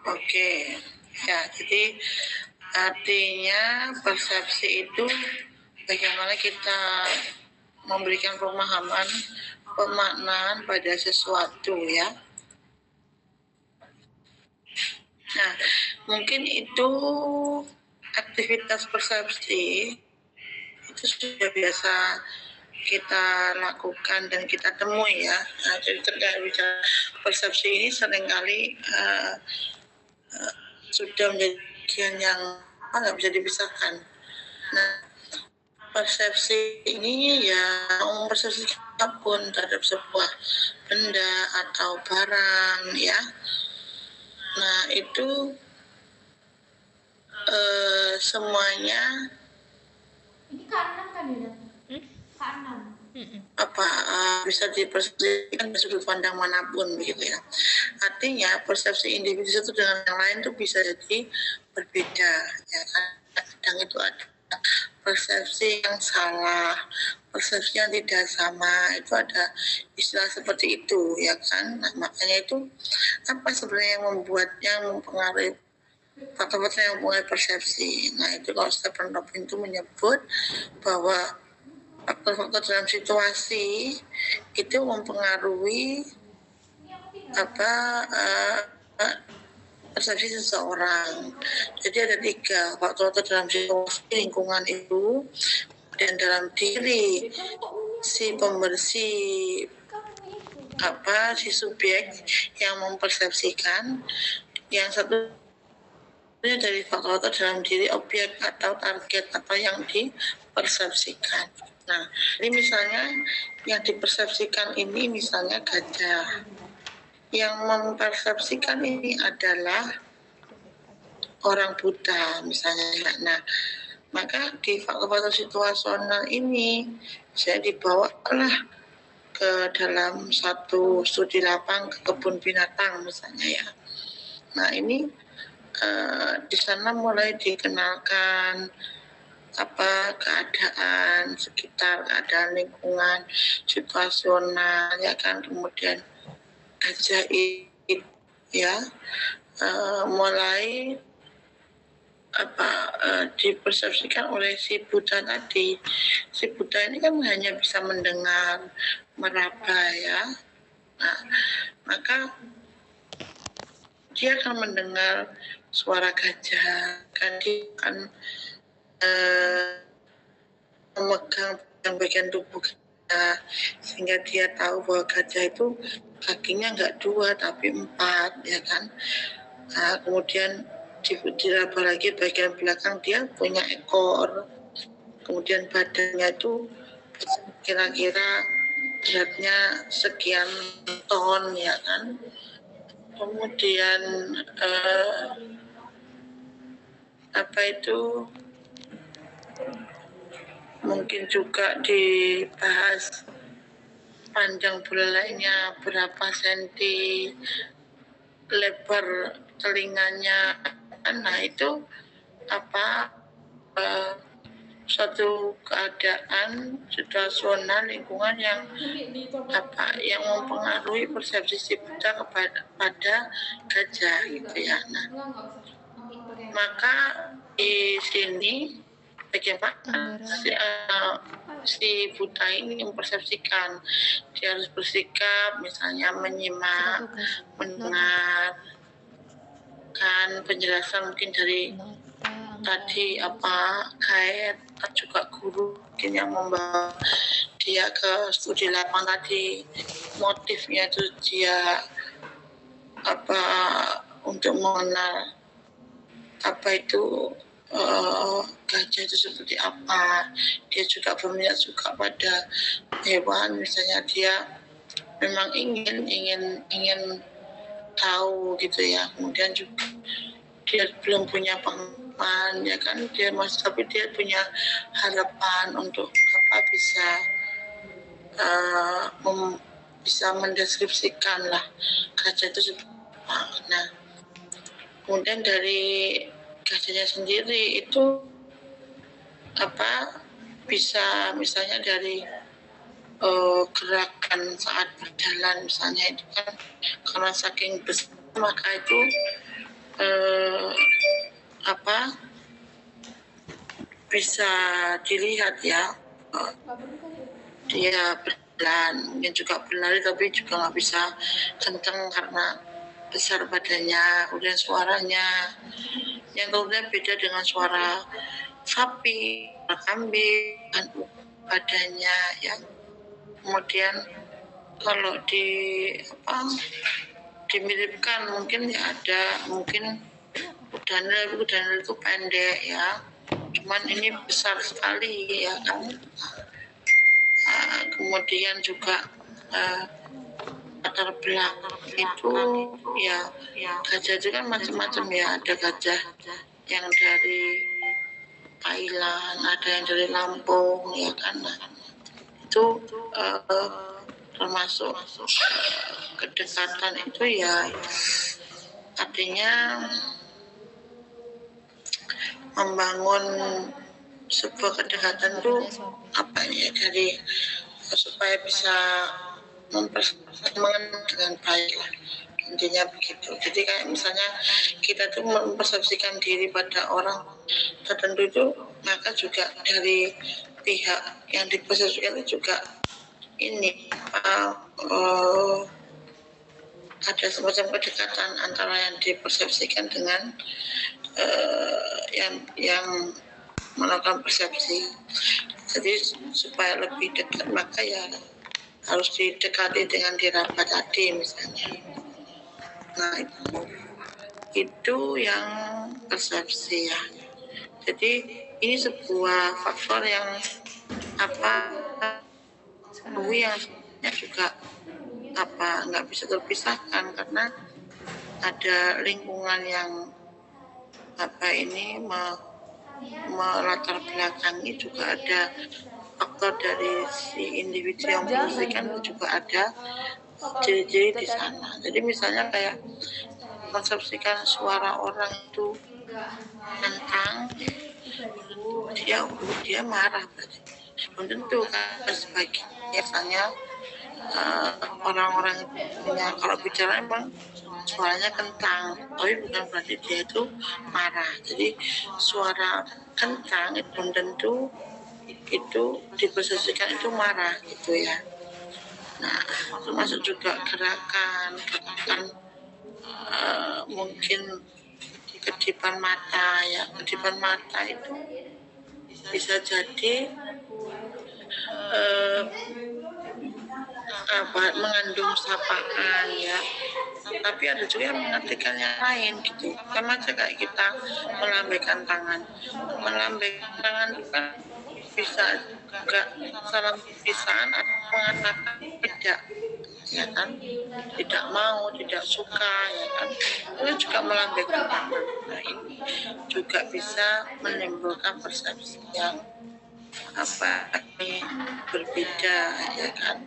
Oke, ya, jadi artinya persepsi itu bagaimana kita memberikan pemahaman, pemaknaan pada sesuatu ya. Nah, mungkin itu aktivitas persepsi itu sudah biasa kita lakukan dan kita temui ya. Nah, jadi terkait bicara persepsi ini seringkali sudah menjadi bagian yang nggak bisa dipisahkan. Nah, persepsi ini ya mempersepsikan apapun terhadap sebuah benda atau barang ya. Nah, itu semuanya ini K6 kan ya? K6. Bisa dipersepsikan dari sudut pandang manapun begitu ya. Artinya persepsi individu satu dengan yang lain itu bisa jadi berbeda ya kan. Kadang itu ada persepsi yang salah, persepsi yang tidak sama, itu ada istilah seperti itu ya kan. Nah, makanya itu apa sebenarnya yang membuatnya mempengaruhi faktor-faktor yang mempengaruhi persepsi. Nah, itu kalau Stephen Robin itu menyebut bahwa faktor-faktor dalam situasi itu mempengaruhi persepsi seseorang. Jadi ada 3 faktor dalam situasi lingkungan itu, dan dalam diri si pembersih si subjek yang mempersepsikan. Yang satu dari faktor dalam diri objek atau target atau yang dipersepsikan. Nah, ini misalnya yang dipersepsikan ini misalnya gajah. Yang mempersepsikan ini adalah orang buta misalnya. Nah, maka di faktor-faktor situasional ini saya dibawalah ke dalam satu studi lapang ke kebun binatang misalnya ya. Nah, ini di sana mulai dikenalkan keadaan sekitar, keadaan lingkungan, situasional ya kan, kemudian ajaib ya, mulai dipersepsikan oleh si Buddha tadi. Si Buddha ini kan hanya bisa mendengar, meraba ya. Nah, maka dia akan mendengar suara gajah, kan dia akan memegang bagian tubuh gajah, sehingga dia tahu bahwa gajah itu kakinya nggak 2 tapi 4 ya kan. Nah, kemudian diraba lagi bagian belakang dia punya ekor, kemudian badannya itu kira-kira beratnya sekian ton ya kan. Kemudian mungkin juga dibahas panjang belalainya berapa senti, lebar telinganya. Nah, itu suatu keadaan situasional lingkungan yang mempengaruhi persepsi si Buddha kepada gajah gitu ya. Nah, maka di sini bagaimana si Buddha ini mempersepsikan, dia harus bersikap misalnya menyimak, mendengar kan penjelasan mungkin dari tadi kait juga guru mungkin yang membawa dia ke studi lapang tadi, motifnya itu dia untuk mengenal gajah itu seperti apa. Dia juga berminat juga pada hewan, misalnya dia memang ingin tahu gitu ya. Kemudian juga dia belum punya pengalaman ya kan, tapi dia punya harapan untuk bisa mendeskripsikan lah gajah itu seperti apa. Nah, kemudian dari gajahnya sendiri itu bisa misalnya dari gerakan saat berjalan misalnya, itu kan karena saking besar maka itu eh, apa bisa dilihat ya, dia berjalan mungkin juga berlari tapi juga nggak bisa kenceng karena besar badannya, kemudian suaranya yang kemudian beda dengan suara sapi, kambing, dan badannya ya. Kemudian kalau dimiripkan mungkin ya ada mungkin kudanil itu pendek ya, cuman ini besar sekali ya kan. Kemudian juga latar belakang itu ya, gajah itu kan macam-macam ya, ada gajah yang dari Thailand, ada yang dari Lampung ya kan. Nah, itu termasuk kedekatan itu ya, artinya membangun sebuah kedekatan itu apa ya, dari supaya bisa mengenal dengan baik lah, intinya begitu. Jadi kayak misalnya kita tuh mempersepsikan diri pada orang tertentu itu, maka juga dari pihak yang dipersepsikan itu juga ini ada semacam kedekatan antara yang dipersepsikan dengan yang melakukan persepsi. Jadi supaya lebih dekat maka ya harus didekati dengan diraba tadi misalnya. Nah itu yang persepsi ya. Jadi ini sebuah faktor yang yang juga nggak bisa terpisahkan, karena ada lingkungan yang melatar belakangi, juga ada faktor dari si individu yang mempersepsikan, juga ada ciri-ciri di sana. Jadi misalnya kayak mempersepsikan suara orang itu tentang dia marah, berarti belum tentu kan. Sebagian biasanya orang-orang punya kalau bicara emang suaranya kentang, tapi bukan berarti dia itu marah. Jadi suara kentang itu belum tentu itu dipersepsikan itu marah gitu ya. Nah, termasuk juga gerakan mungkin kedipan mata ya. Kedipan mata itu bisa jadi mengandung sapaan ya, tapi ada juga yang mengartikan yang lain gitu. Sama aja kayak kita melambaikan tangan itu kan bisa juga salam perpisahan atau mengatakan tidak ya kan, tidak mau, tidak suka ya kan, itu juga melambaikan tangan. Nah ini juga bisa menimbulkan persepsi yang berbeda ya kan.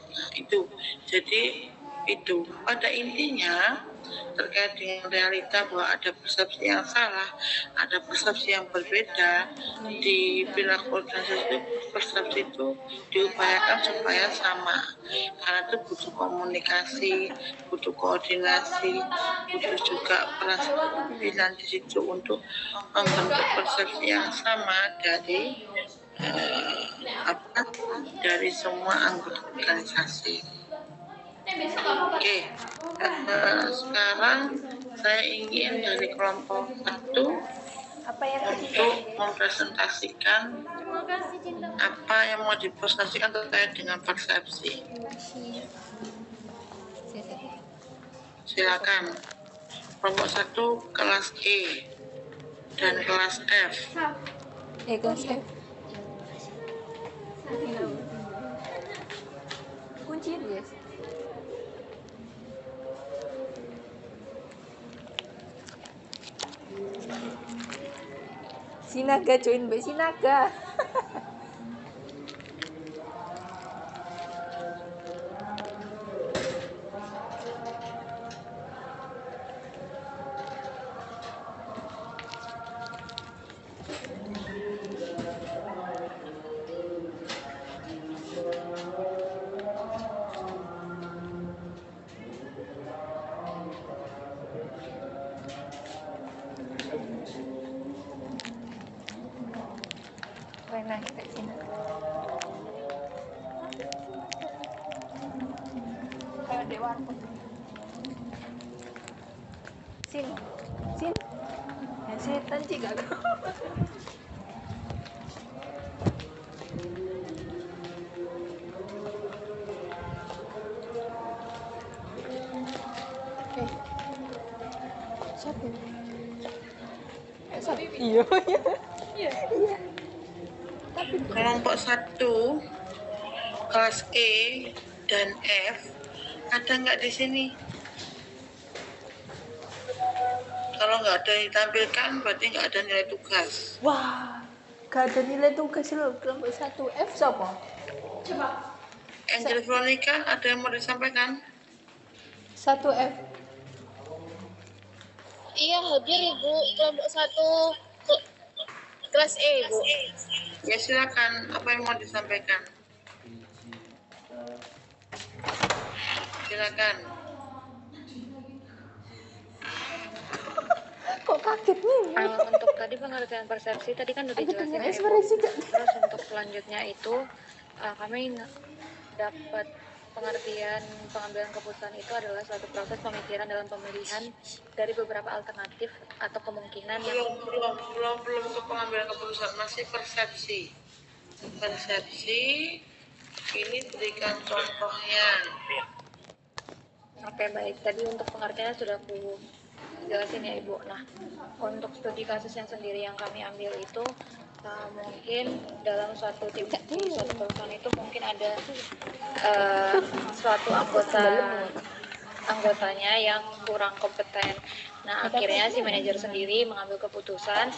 Nah itu, jadi itu pada intinya terkait dengan realita bahwa ada persepsi yang salah, ada persepsi yang berbeda di perilaku organisasi itu. Persepsi itu diupayakan supaya sama, karena itu butuh komunikasi, butuh koordinasi, butuh juga perasaan di situ untuk membentuk persepsi yang sama dari semua anggota organisasi. Oke, sekarang saya ingin dari kelompok 1 untuk mempresentasikan apa yang mau dipresentasikan terkait dengan persepsi. Silakan. Kelompok 1 kelas E dan kelas F. Kelas F. Kunci dia. Sinaga join Mbak Sinaga. Tanya Mbak Sina. Kayak di warkop. Sin. Ya setan sih gak. Siapa? Iya. Kelompok 1 kelas E dan F ada nggak di sini? Kalau nggak ada yang ditampilkan berarti nggak ada nilai tugas. Wah, gak ada nilai tugas loh. Kelompok 1F siapa? Coba. Angel Veronica ada yang mau disampaikan? 1F. Iya hadir Ibu, kelompok 1 kelas E Bu. Ya silakan, apa yang mau disampaikan? Silakan. Kok kaget nih? Untuk tadi pengertian persepsi tadi kan udah Aku dijelasin dengar ya, Bu. ekspresi gak? Terus untuk selanjutnya itu kami dapat pengertian pengambilan keputusan itu adalah suatu proses pemikiran dalam pemilihan dari beberapa alternatif atau kemungkinan yang Belum ke pengambilan keputusan, masih persepsi. Persepsi ini berikan contohnya. Oke, baik. Tadi untuk pengertiannya sudah aku jelasin ya Ibu. Nah, untuk studi kasus yang sendiri yang kami ambil itu mungkin dalam suatu tim, suatu perusahaan itu mungkin ada suatu anggotanya yang kurang kompeten. Nah, akhirnya si manajer sendiri mengambil keputusan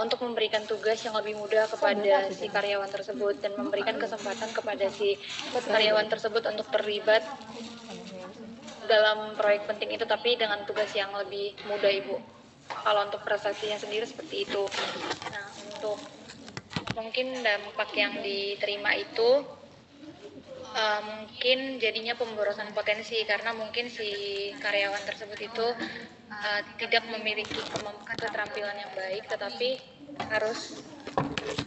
untuk memberikan tugas yang lebih mudah kepada si karyawan tersebut dan memberikan kesempatan kepada si karyawan tersebut untuk terlibat dalam proyek penting itu, tapi dengan tugas yang lebih mudah Ibu. Kalau untuk prestasinya sendiri seperti itu. Nah, untuk mungkin dampak yang diterima itu mungkin jadinya pemborosan potensi karena mungkin si karyawan tersebut itu tidak memiliki keterampilan yang baik, tetapi harus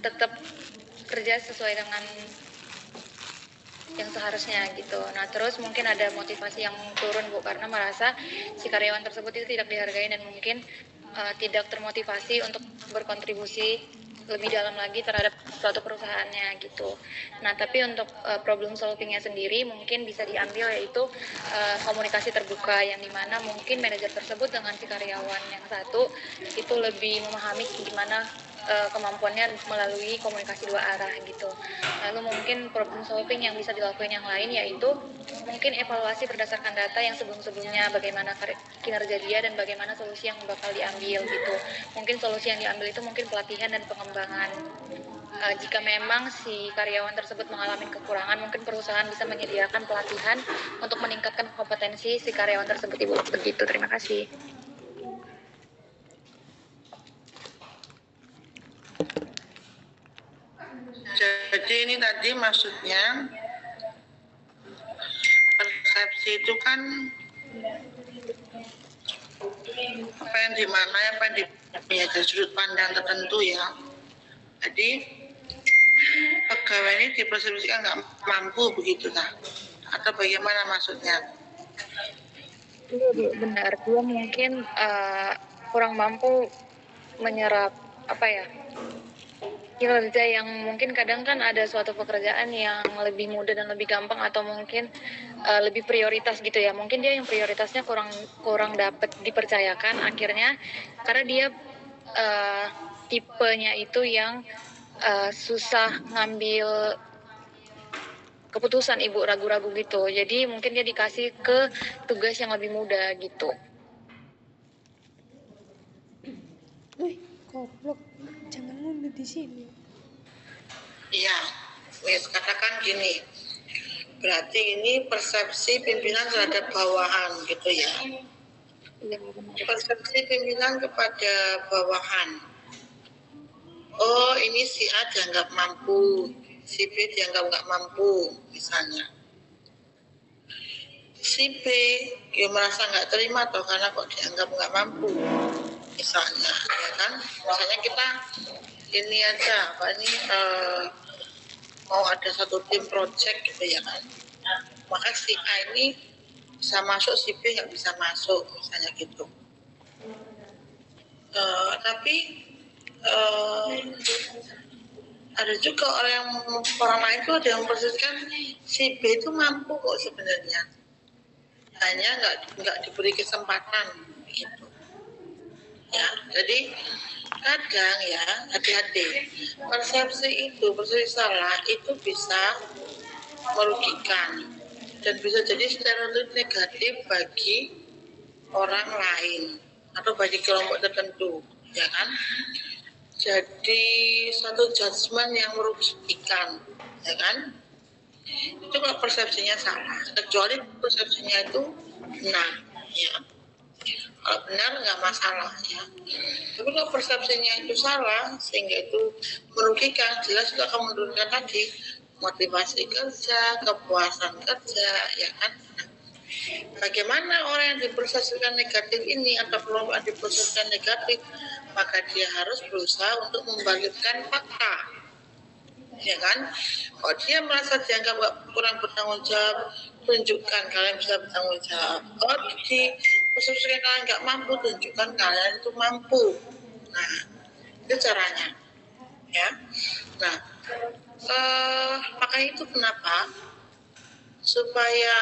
tetap kerja sesuai dengan yang seharusnya gitu. Nah, terus mungkin ada motivasi yang turun Bu karena merasa si karyawan tersebut itu tidak dihargai dan mungkin tidak termotivasi untuk berkontribusi lebih dalam lagi terhadap suatu perusahaannya gitu. Nah, tapi untuk problem solvingnya sendiri mungkin bisa diambil yaitu komunikasi terbuka yang dimana mungkin manajer tersebut dengan si karyawan yang satu itu lebih memahami gimana kemampuannya melalui komunikasi dua arah gitu. Lalu mungkin problem solving yang bisa dilakukan yang lain yaitu mungkin evaluasi berdasarkan data yang sebelum-sebelumnya bagaimana kinerja dia dan bagaimana solusi yang bakal diambil gitu. Mungkin solusi yang diambil itu mungkin pelatihan dan pengembangan. Jika memang si karyawan tersebut mengalami kekurangan, mungkin perusahaan bisa menyediakan pelatihan untuk meningkatkan kompetensi si karyawan tersebut Ibu. Begitu, terima kasih. Jadi ini tadi maksudnya persepsi itu kan apa yang dimana apa yang punya sudut pandang tertentu ya. Jadi pegawai ini dipersepsikan nggak mampu begitu lah, atau bagaimana maksudnya? Benar, dia mungkin kurang mampu menyerap kinerja yang mungkin kadang kan ada suatu pekerjaan yang lebih mudah dan lebih gampang atau mungkin lebih prioritas gitu ya. Mungkin dia yang prioritasnya kurang dapat dipercayakan akhirnya karena dia tipenya itu yang susah ngambil keputusan Ibu, ragu-ragu gitu. Jadi mungkin dia dikasih ke tugas yang lebih mudah gitu. Goblok, jangan ngomong di sini. Iya, katakan gini. Berarti ini persepsi pimpinan terhadap bawahan gitu ya. Persepsi pimpinan kepada bawahan. Oh, ini si A dianggap mampu, si B dianggap nggak mampu, misalnya. Si B ya merasa nggak terima toh karena kok dianggap nggak mampu. misalnya, ya kan? Misalnya kita ini aja, mau ada satu tim project gitu ya kan? Maka si A ini bisa masuk, si B nggak bisa masuk, misalnya gitu. Tapi ada juga orang lain tuh ada yang memposisikan si B itu mampu kok sebenarnya, hanya nggak diberi kesempatan gitu. Ya, jadi kadang ya hati-hati, persepsi salah itu bisa merugikan dan bisa jadi stereotip negatif bagi orang lain atau bagi kelompok tertentu, ya kan? Jadi suatu judgement yang merugikan, ya kan? Itu kalau persepsinya salah, kecuali persepsinya itu benar, ya. Kalau benar nggak masalah, ya. Tapi kalau persepsinya itu salah sehingga itu merugikan, jelas itu akan menurunkan tadi motivasi kerja, kepuasan kerja, ya kan? Bagaimana orang yang dipersepsikan negatif ini atau kelompok yang dipersepsikan negatif, maka dia harus berusaha untuk membalikkan fakta, ya kan? Kalau dia merasa dianggap kurang bertanggung jawab, tunjukkan kalian bisa bertanggung jawab. Kalau dipersepsikan kalian nggak mampu, tunjukkan kalian itu mampu. Nah, itu caranya, ya. Nah, maka itu kenapa supaya